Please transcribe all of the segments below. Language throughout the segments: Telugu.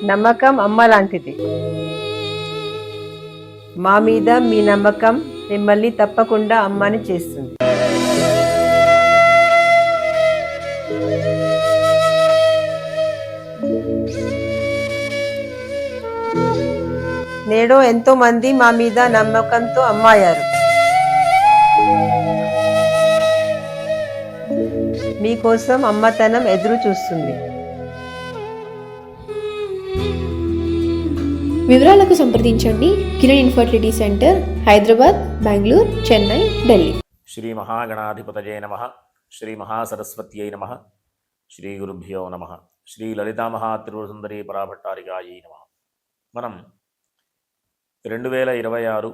నమ్మకం అమ్మ లాంటిది. మా మీద మీ నమ్మకం మిమ్మల్ని తప్పకుండా అమ్మని చేస్తుంది. నేడు ఎంతో మంది మా మీద నమ్మకంతో అమ్మాయారు. మీకోసం అమ్మతనం ఎదురు చూస్తుంది. వివరాలకు సంప్రదించండి. Kiran infertility centre, Hyderabad, Bengaluru, Chennai, Delhi. శ్రీ మహాగణాధిపతయే నమః. శ్రీ మహాసరస్వత్యై నమః. శ్రీ గురుభ్యో నమః. శ్రీ లలితామహాత్రిపురసుందరీ పరాభట్టారికాయై నమః. మనం 2026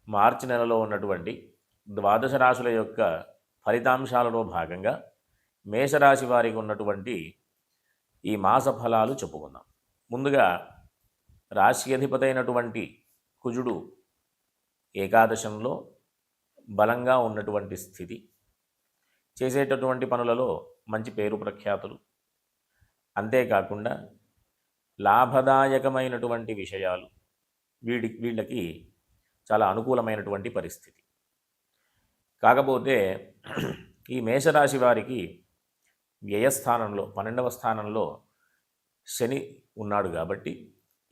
మార్చి నెలలో ఉన్నటువంటి ద్వాదశ రాశుల యొక్క ఫలితాంశాలలో భాగంగా మేషరాశి వారికి ఉన్నటువంటి ఈ మాస ఫలాలు చెప్పుకుందాం. ముందుగా రాశి అధిపతి అయినటువంటి కుజుడు ఏకాదశంలో బలంగా ఉన్నటువంటి స్థితి, చేసేటటువంటి పనులలో మంచి పేరు ప్రఖ్యాతులు, అంతేకాకుండా లాభదాయకమైనటువంటి విషయాలు వీళ్ళకి చాలా అనుకూలమైనటువంటి పరిస్థితి. కాకపోతే ఈ మేషరాశి వారికి వ్యయస్థానంలో 12వ స్థానంలో శని ఉన్నాడు కాబట్టి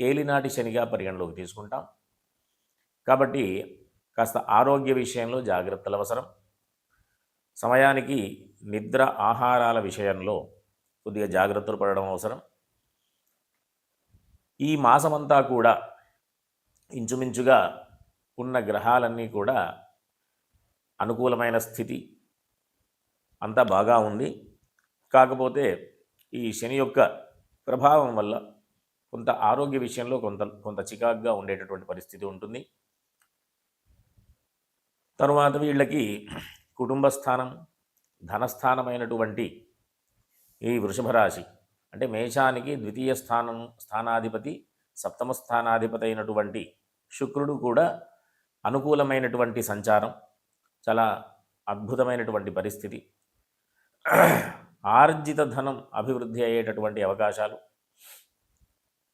ఏలినాటి శనిగా పరిగణలోకి తీసుకుంటాం. కాబట్టి కాస్త ఆరోగ్య విషయంలో జాగ్రత్తలు అవసరం. సమయానికి నిద్ర ఆహారాల విషయంలో కొద్దిగా జాగ్రత్తలు పడడం అవసరం. ఈ మాసమంతా కూడా ఇంచుమించుగా ఉన్న గ్రహాలన్నీ కూడా అనుకూలమైన స్థితి, అంతా బాగా ఉంది. కాకపోతే ఈ శని యొక్క ప్రభావం వల్ల కొంత ఆరోగ్య విషయంలో కొంత చికాకుగా ఉండేటటువంటి పరిస్థితి ఉంటుంది. తరువాత వీళ్ళకి కుటుంబ స్థానం, ధనస్థానమైనటువంటి ఈ వృషభ రాశి అంటే మేషానికి ద్వితీయ స్థానాధిపతి, సప్తమ స్థానాధిపతి అయినటువంటి శుక్రుడు కూడా అనుకూలమైనటువంటి సంచారం, చాలా అద్భుతమైనటువంటి పరిస్థితి. ఆర్జిత ధనం అభివృద్ధి అయ్యేటటువంటి అవకాశాలు,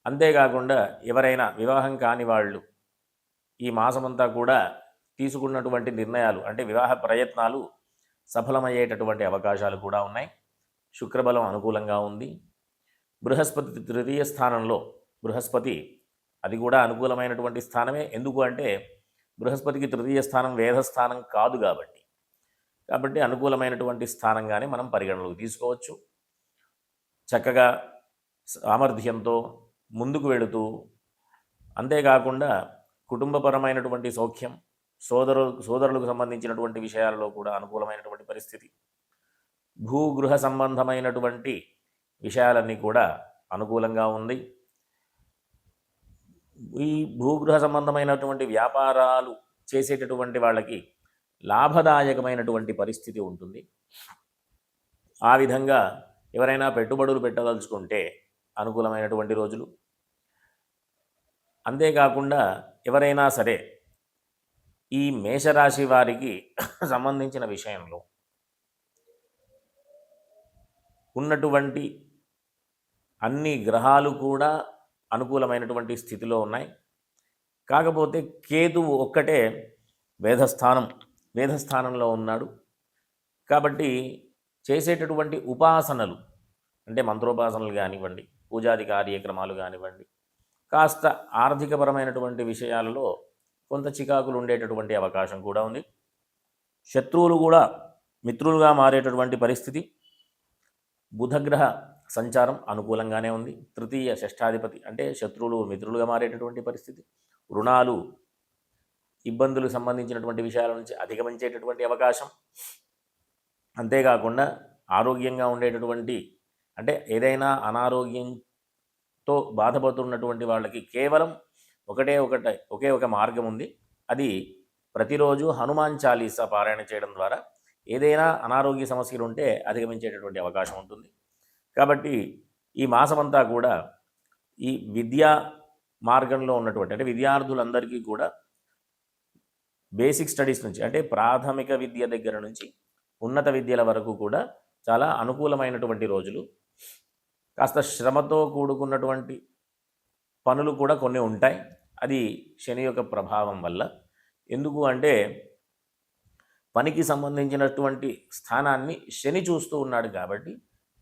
అంతేకాకుండా ఎవరైనా వివాహం కాని వాళ్ళు ఈ మాసమంతా కూడా తీసుకున్నటువంటి నిర్ణయాలు అంటే వివాహ ప్రయత్నాలు సఫలమయ్యేటటువంటి అవకాశాలు కూడా ఉన్నాయి. శుక్రబలం అనుకూలంగా ఉంది. బృహస్పతి తృతీయ స్థానంలో, బృహస్పతి అది కూడా అనుకూలమైనటువంటి స్థానమే. ఎందుకు అంటే బృహస్పతికి తృతీయ స్థానం వేదస్థానం కాదు కాబట్టి అనుకూలమైనటువంటి స్థానంగానే మనం పరిగణలోకి తీసుకోవచ్చు. చక్కగా సామర్థ్యంతో ముందుకు వెళుతూ, అంతేకాకుండా కుటుంబపరమైనటువంటి సౌఖ్యం, సోదరులకు సంబంధించినటువంటి విషయాలలో కూడా అనుకూలమైనటువంటి పరిస్థితి, భూగృహ సంబంధమైనటువంటి విషయాలన్నీ కూడా అనుకూలంగా ఉంది. ఈ భూగృహ సంబంధమైనటువంటి వ్యాపారాలు చేసేటటువంటి వాళ్ళకి లాభదాయకమైనటువంటి పరిస్థితి ఉంటుంది. ఆ విధంగా ఎవరైనా పెట్టుబడులు పెట్టదలుచుకుంటే అనుకూలమైనటువంటి రోజులు. అంతేకాకుండా ఎవరైనా సరే ఈ మేషరాశి వారికి సంబంధించిన విషయంలో ఉన్నటువంటి అన్ని గ్రహాలు కూడా అనుకూలమైనటువంటి స్థితిలో ఉన్నాయి. కాకపోతే కేతువు ఒక్కటే వేదస్థానంలో ఉన్నాడు. కాబట్టి చేసేటటువంటి ఉపాసనలు అంటే మంత్రోపాసనలు కానివ్వండి, పూజాది కార్యక్రమాలు కానివ్వండి, కాస్త ఆర్థికపరమైనటువంటి విషయాలలో కొంత చికాకులు ఉండేటటువంటి అవకాశం కూడా ఉంది. శత్రువులు కూడా మిత్రులుగా మారేటటువంటి పరిస్థితి. బుధగ్రహ సంచారం అనుకూలంగానే ఉంది. తృతీయ షష్ఠాధిపతి అంటే శత్రువులు మిత్రులుగా మారేటటువంటి పరిస్థితి. రుణాలు, ఇబ్బందులు సంబంధించినటువంటి విషయాల నుంచి అధిగమించేటటువంటి అవకాశం. అంతేకాకుండా ఆరోగ్యంగా ఉండేటటువంటి అంటే ఏదైనా అనారోగ్యంతో బాధపడుతున్నటువంటి వాళ్ళకి కేవలం ఒకే ఒక మార్గం ఉంది. అది ప్రతిరోజు హనుమాన్ చాలీసా పారాయణ చేయడం ద్వారా ఏదైనా అనారోగ్య సమస్యలు ఉంటే అధిగమించేటటువంటి అవకాశం ఉంటుంది. కాబట్టి ఈ మాసమంతా కూడా ఈ విద్యా మార్గంలో ఉన్నటువంటి అంటే విద్యార్థులందరికీ కూడా బేసిక్ స్టడీస్ నుంచి అంటే ప్రాథమిక విద్య దగ్గర నుంచి ఉన్నత విద్యల వరకు కూడా చాలా అనుకూలమైనటువంటి రోజులు. కాస్త శ్రమతో కూడుకున్నటువంటి పనులు కూడా కొన్ని ఉంటాయి. అది శని యొక్క ప్రభావం వల్ల. ఎందుకు అంటే పనికి సంబంధించినటువంటి స్థానాన్ని శని చూస్తూ ఉన్నాడు కాబట్టి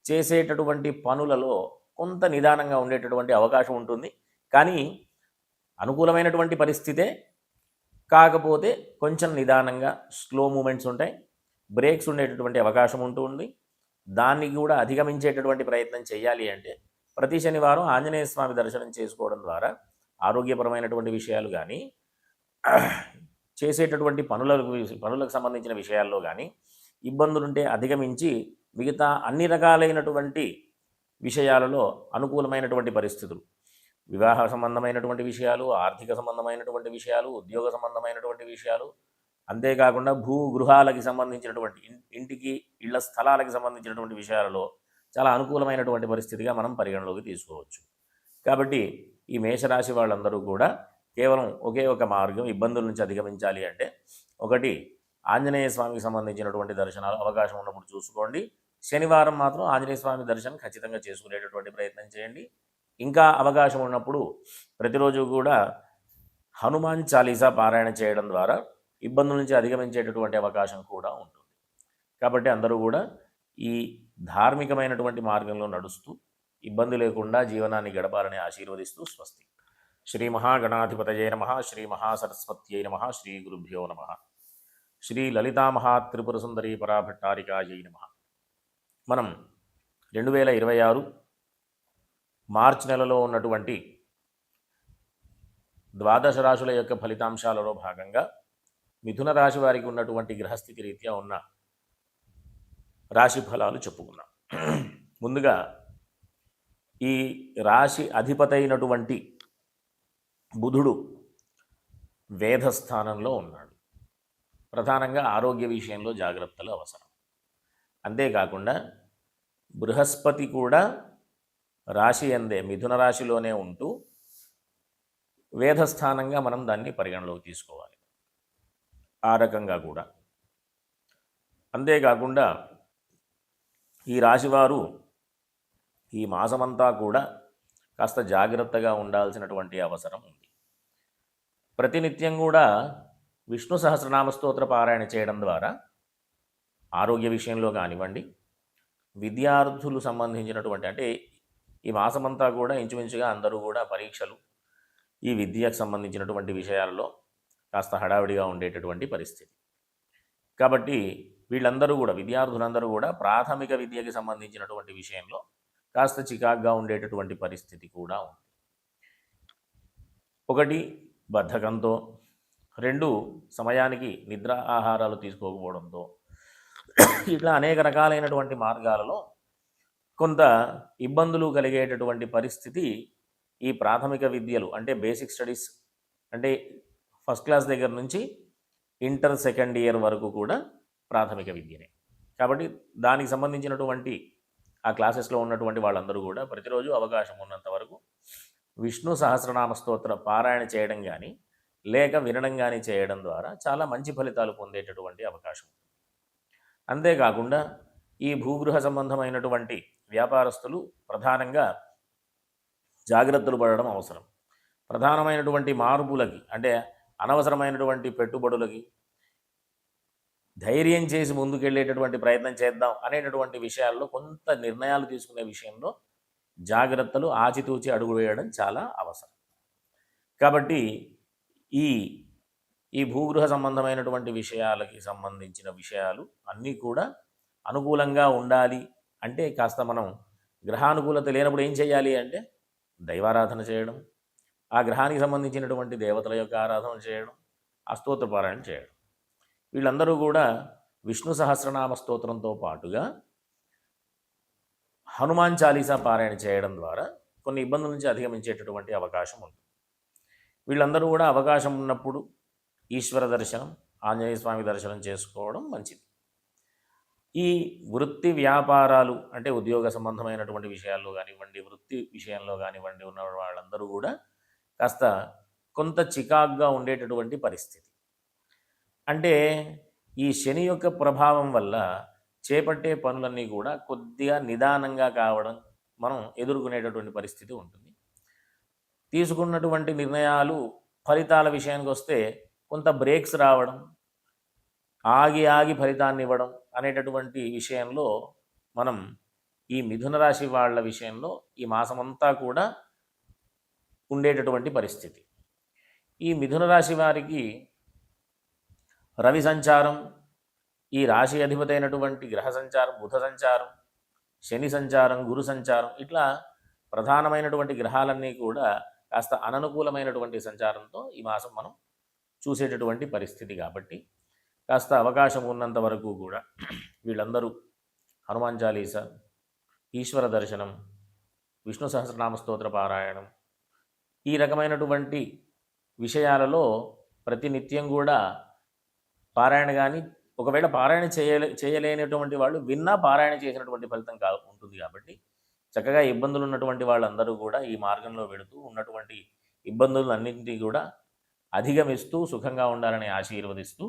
చేసేటటువంటి పనులలో కొంత నిదానంగా ఉండేటటువంటి అవకాశం ఉంటుంది. కానీ అనుకూలమైనటువంటి పరిస్థితే, కాకపోతే కొంచెం నిదానంగా స్లో మూమెంట్స్ ఉంటాయి, బ్రేక్స్ ఉండేటటువంటి అవకాశం ఉంటుంది. దాన్ని కూడా అధిగమించేటటువంటి ప్రయత్నం చేయాలి అంటే ప్రతి శనివారం ఆంజనేయ స్వామి దర్శనం చేసుకోవడం ద్వారా ఆరోగ్యపరమైనటువంటి విషయాలు కానీ, చేసేటటువంటి పనులకు సంబంధించిన విషయాల్లో కానీ ఇబ్బందులుంటే అధిగమించి మిగతా అన్ని రకాలైనటువంటి విషయాలలో అనుకూలమైనటువంటి పరిస్థితులు, వివాహ సంబంధమైనటువంటి విషయాలు, ఆర్థిక సంబంధమైనటువంటి విషయాలు, ఉద్యోగ సంబంధమైనటువంటి విషయాలు, అంతేకాకుండా గృహాలకి సంబంధించినటువంటి ఇంటికి ఇళ్ల స్థలాలకి సంబంధించినటువంటి విషయాలలో చాలా అనుకూలమైనటువంటి పరిస్థితిగా మనం పరిగణలోకి తీసుకోవచ్చు. కాబట్టి ఈ మేషరాశి వాళ్ళందరూ కూడా కేవలం ఒకే ఒక మార్గం ఇబ్బందుల నుంచి అధిగమించాలి అంటే, ఒకటి ఆంజనేయ స్వామికి సంబంధించినటువంటి దర్శనాలు అవకాశం ఉన్నప్పుడు చూసుకోండి. శనివారం మాత్రం ఆంజనేయ స్వామి దర్శనం ఖచ్చితంగా చేసుకునేటటువంటి ప్రయత్నం చేయండి. ఇంకా అవకాశం ఉన్నప్పుడు ప్రతిరోజు కూడా హనుమాన్ చాలీసా పారాయణ చేయడం ద్వారా ఇబ్బందుల నుంచి అధిగమించేటటువంటి అవకాశం కూడా ఉంటుంది. కాబట్టి అందరూ కూడా ఈ ధార్మికమైనటువంటి మార్గంలో నడుస్తూ ఇబ్బంది లేకుండా జీవనాన్ని గడపాలని ఆశీర్వదిస్తూ స్వస్తి. శ్రీ మహాగణాధిపతయే నమః, శ్రీ మహాసరస్వత్యై నమః, శ్రీ గురుభ్యో నమః, శ్రీ లలితా మహాత్రిపుర సుందరీ పరాభట్టారికాయై నమః. మనం 2026 మార్చి నెలలో ఉన్నటువంటి ద్వాదశ రాశుల యొక్క ఫలితాంశాలలో భాగంగా మిథున రాశి వారికి ఉన్నటువంటి గ్రహస్థితి రీత్యా ఉన్న రాశి ఫలాలు చెప్పుకున్నాం. ముందుగా ఈ రాశి అధిపతి అయినటువంటి బుధుడు వేధస్థానంలో ఉన్నాడు. ప్రధానంగా ఆరోగ్య విషయంలో జాగ్రత్తలు అవసరం. అంతేకాకుండా బృహస్పతి కూడా రాశి అందే మిథున రాశిలోనే ఉంటూ వేధస్థానంగా మనం దాన్ని పరిగణలోకి తీసుకోవాలి. ఆ రకంగా కూడా అంతేకాకుండా ఈ రాశివారు ఈ మాసమంతా కూడా కాస్త జాగ్రత్తగా ఉండాల్సినటువంటి అవసరం ఉంది. ప్రతినిత్యం కూడా విష్ణు సహస్రనామ స్తోత్ర పారాయణ చేయడం ద్వారా ఆరోగ్య విషయంలో కానివ్వండి, విద్యార్థులు సంబంధించినటువంటి అంటే ఈ మాసమంతా కూడా ఇంచుమించుగా అందరూ కూడా పరీక్షలు, ఈ విద్యకు సంబంధించినటువంటి విషయాలలో కాస్త హడావిడిగా ఉండేటటువంటి పరిస్థితి. కాబట్టి వీళ్ళందరూ కూడా విద్యార్థులందరూ కూడా ప్రాథమిక విద్యకి సంబంధించినటువంటి విషయంలో కాస్త చికాగ్గా ఉండేటటువంటి పరిస్థితి కూడా ఉంది. ఒకటి బద్ధకంతో, రెండు సమయానికి నిద్ర ఆహారాలు తీసుకోకపోవడంతో, ఇట్లా అనేక రకాలైనటువంటి మార్గాలలో కొంత ఇబ్బందులు కలిగేటటువంటి పరిస్థితి ఈ ప్రాథమిక విద్యలు అంటే బేసిక్ స్టడీస్ అంటే ఫస్ట్ క్లాస్ దగ్గర నుంచి ఇంటర్ సెకండ్ ఇయర్ వరకు కూడా ప్రాథమిక విద్యనే. కాబట్టి దానికి సంబంధించినటువంటి ఆ క్లాసెస్లో ఉన్నటువంటి వాళ్ళందరూ కూడా ప్రతిరోజు అవకాశం ఉన్నంత వరకు విష్ణు సహస్రనామ స్తోత్ర పారాయణ చేయడం కానీ లేక వినడం కానీ చేయడం ద్వారా చాలా మంచి ఫలితాలు పొందేటటువంటి అవకాశం ఉంది. అంతేకాకుండా ఈ భూగృహ సంబంధమైనటువంటి వ్యాపారస్తులు ప్రధానంగా జాగ్రత్తలు పడడం అవసరం. ప్రధానమైనటువంటి మార్పులకి అంటే అనవసరమైనటువంటి పెట్టుబడులకి ధైర్యం చేసి ముందుకెళ్ళేటటువంటి ప్రయత్నం చేద్దాం అనేటటువంటి విషయాల్లో కొంత నిర్ణయాలు తీసుకునే విషయంలో జాగ్రత్తలు ఆచితూచి అడుగు వేయడం చాలా అవసరం. కాబట్టి ఈ భూగృహ సంబంధమైనటువంటి విషయాలకి సంబంధించిన విషయాలు అన్నీ కూడా అనుకూలంగా ఉండాలి అంటే కాస్త మనం గ్రహానుకూలత లేనప్పుడు ఏం చేయాలి అంటే దైవారాధన చేయడం, ఆ గ్రహానికి సంబంధించినటువంటి దేవతల యొక్క ఆరాధన చేయడం, ఆ స్తోత్ర పారాయణ చేయడం. వీళ్ళందరూ కూడా విష్ణు సహస్రనామ స్తోత్రంతో పాటుగా హనుమాన్ చాలీసా పారాయణ చేయడం ద్వారా కొన్ని ఇబ్బందుల నుంచి అధిగమించేటటువంటి అవకాశం ఉంది. వీళ్ళందరూ కూడా అవకాశం ఉన్నప్పుడు ఈశ్వర దర్శనం, ఆంజనేయ స్వామి దర్శనం చేసుకోవడం మంచిది. ఈ వృత్తి వ్యాపారాలు అంటే ఉద్యోగ సంబంధమైనటువంటి విషయాల్లో కానివ్వండి, వృత్తి విషయంలో కానివ్వండి ఉన్న వాళ్ళందరూ కూడా కాస్త కొంత చికాగ్గా ఉండేటటువంటి పరిస్థితి. అంటే ఈ శని యొక్క ప్రభావం వల్ల చేపట్టే పనులన్నీ కూడా కొద్దిగా నిదానంగా కావడం, మనం ఎదుర్కొనేటటువంటి పరిస్థితి ఉంటుంది. తీసుకున్నటువంటి నిర్ణయాలు ఫలితాల విషయానికి వస్తే కొంత బ్రేక్స్ రావడం, ఆగి ఆగి ఫలితాన్ని ఇవ్వడం అనేటటువంటి విషయంలో మనం ఈ మిథున రాశి వాళ్ళ విషయంలో ఈ మాసమంతా కూడా ఉండేటటువంటి పరిస్థితి. ఈ మిథున రాశి వారికి రవి సంచారం, ఈ రాశి అధిపతి అయినటువంటి గ్రహ సంచారం, బుధ సంచారం, శని సంచారం, గురు సంచారం, ఇట్లా ప్రధానమైనటువంటి గ్రహాలన్నీ కూడా కాస్త అననుకూలమైనటువంటి సంచారంతో ఈ మాసం మనం చూసేటటువంటి పరిస్థితి. కాబట్టి కాస్త అవకాశం ఉన్నంత వరకు కూడా వీళ్ళందరూ హనుమాన్ చాలీస, ఈశ్వర దర్శనం, విష్ణు సహస్రనామ స్తోత్ర పారాయణం, ఈ రకమైనటువంటి విషయాలలో ప్రతినిత్యం కూడా పారాయణ కానీ, ఒకవేళ పారాయణ చేయలేనటువంటి వాళ్ళు విన్నా పారాయణ చేసినటువంటి ఫలితం ఉంటుంది. కాబట్టి చక్కగా ఇబ్బందులు ఉన్నటువంటి వాళ్ళందరూ కూడా ఈ మార్గంలో వెళుతూ ఉన్నటువంటి ఇబ్బందులన్నింటినీ కూడా అధిగమిస్తూ సుఖంగా ఉండాలని ఆశీర్వదిస్తూ